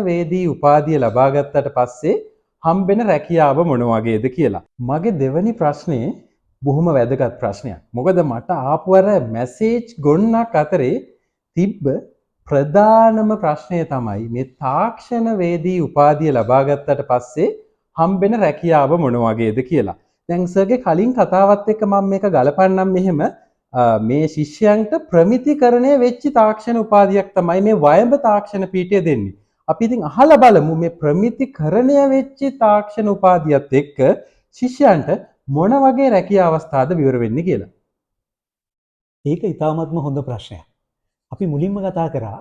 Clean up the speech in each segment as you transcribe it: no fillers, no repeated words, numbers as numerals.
වේදී උපාධිය ලබා ගත්තට පස්සේ හම්බෙන රැකියාව මොන වගේද කියලා. මගේ දෙවැනි ප්‍රශ්නේ බොහොම වැදගත් ප්‍රශ්නයක්. මොකද මට ආපු අර මැසේජ් ගොන්නක් අතරේ තිබ්බ ප්‍රධානම ප්‍රශ්නය තමයි මේ තාක්ෂණ වේදී උපාධිය ලබා ගත්තට පස්සේ හම්බෙන රැකියාව මොන වගේද කියලා. දැන් සර්ගේ කලින් කතාවත් එක්ක මම මේක ගලපන්නම් මෙහෙම මේ ශිෂ්‍යයන්ට ප්‍රමිතිකරණය වෙච්ච තාක්ෂණ උපාධියක් තමයි මේ වයඹ තාක්ෂණ පීඨය දෙන්නේ. අපි ඉතින් අහලා බලමු මේ ප්‍රමිතිකරණය වෙච්ච තාක්ෂණ උපාධියත් එක්ක ශිෂ්‍යයන්ට මොන වගේ රැකියා අවස්ථාද විවර වෙන්නේ කියලා. ඒක ඉතාමත්ම හොඳ ප්‍රශ්නයක්. අපි මුලින්ම කතා කරා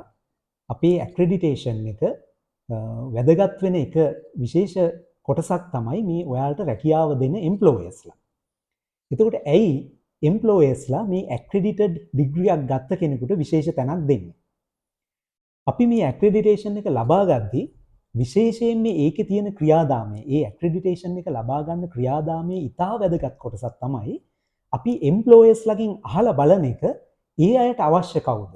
අපේ ඇක්‍රෙඩිටේෂන් එක වැදගත් වෙන එක විශේෂ කොටසක් තමයි මේ ඔයාලට රැකියාව දෙන එම්ප්ලොයර්ස්ලා. එතකොට ඇයි එම්ප්ලොයර්ස්ලා මේ ඇක්‍රෙඩිටඩ් ඩිග්‍රියක් ගත්ත කෙනෙකුට විශේෂ තැනක් දෙන්නේ? අපි මේ ඇක්‍රෙඩිටේෂන් එක ලබා ගද්දී විශේෂයෙන් මේ ඒකේ තියෙන ක්‍රියාදාමය, ඒ ඇක්‍රෙඩිටේෂන් එක ලබා ගන්න ක්‍රියාදාමයේ ඉතා වැදගත් කොටසක් තමයි අපි එම්ප්ලොයර්ස්ලාගෙන් අහලා බලන එක ඒ අයට අවශ්‍ය කවුද?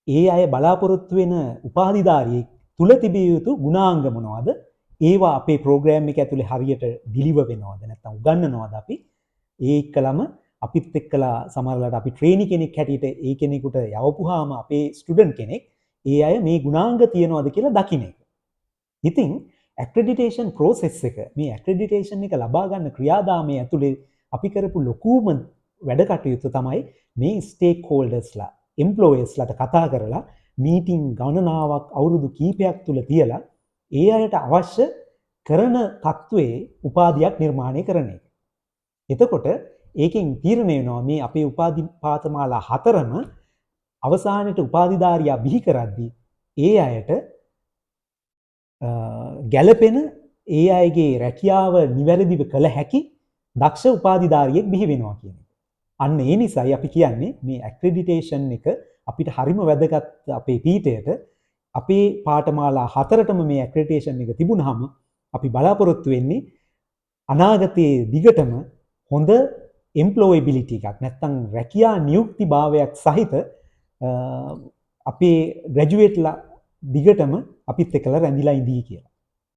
ඒ අය බලාපොරොත්තු වෙන උපාධිධාරියෙක් තුල තිබිය යුතු ගුණාංග මොනවද? ඒවා අපේ ප්‍රෝග්‍රෑම් එක ඇතුලේ හරියට ඩිලිවර් වෙනවද නැත්නම් උගන්වනවද අපි? ඒ එක්කලම අපිත් එක්කලා සමහරවිට අපි ට්‍රේනි කෙනෙක් හැටියට ඒ කෙනෙකුට යවපුවාම අපේ ස්ටුඩන්ට් කෙනෙක් ඒ අය මේ ගුණාංග තියනවද කියලා දකින්න එක. ඉතින් ඇක්‍රෙඩිටේෂන් ප්‍රොසෙස් එක මේ ඇක්‍රෙඩිටේෂන් එක ලබා ගන්න ක්‍රියාදාමයේ ඇතුලේ අපි කරපු ලොකුම වැඩ කටයුතු තමයි මේ ස්ටේක් හෝල්ඩර්ස්ලා එම්ප්ලොයර්ස්ලාට කතා කරලා මීටින් ගණනාවක් අවුරුදු කීපයක් තුල තියලා ඒ අයට අවශ්‍ය කරන තත්වයේ උපාධියක් නිර්මාණය කරන එක. එතකොට ඒකෙන් තීරණය වෙනවා මේ අපේ උපාධි පාඨමාලා හතරම අවසානයේ උපාධිධාරියා බිහි කරද්දී ඒ අයට ගැළපෙන ඒ අයගේ රැකියාව නිවැරදිව කළ හැකි දක්ෂ උපාධිධාරියෙක් බිහි වෙනවා කියන එක. අන්න ඒ නිසායි අපි කියන්නේ මේ ඇක්‍රෙඩිටේෂන් එක අපිට හරිම වැදගත් අපේ පීඨයට. අපේ පාඨමාලා හතරටම මේ ඇක්‍රෙඩිටේෂන් එක තිබුණාම අපි බලාපොරොත්තු වෙන්නේ අනාගතයේ දිගටම හොඳ එම්ප්ලොයබිලිටි එකක් නැත්නම් රැකියා නියුක්ති භාවයක් සහිත අපේ ග්‍රැජුවේට්ලා දිගටම අපිත් එක්කලා රැඳිලා ඉඳී කියලා.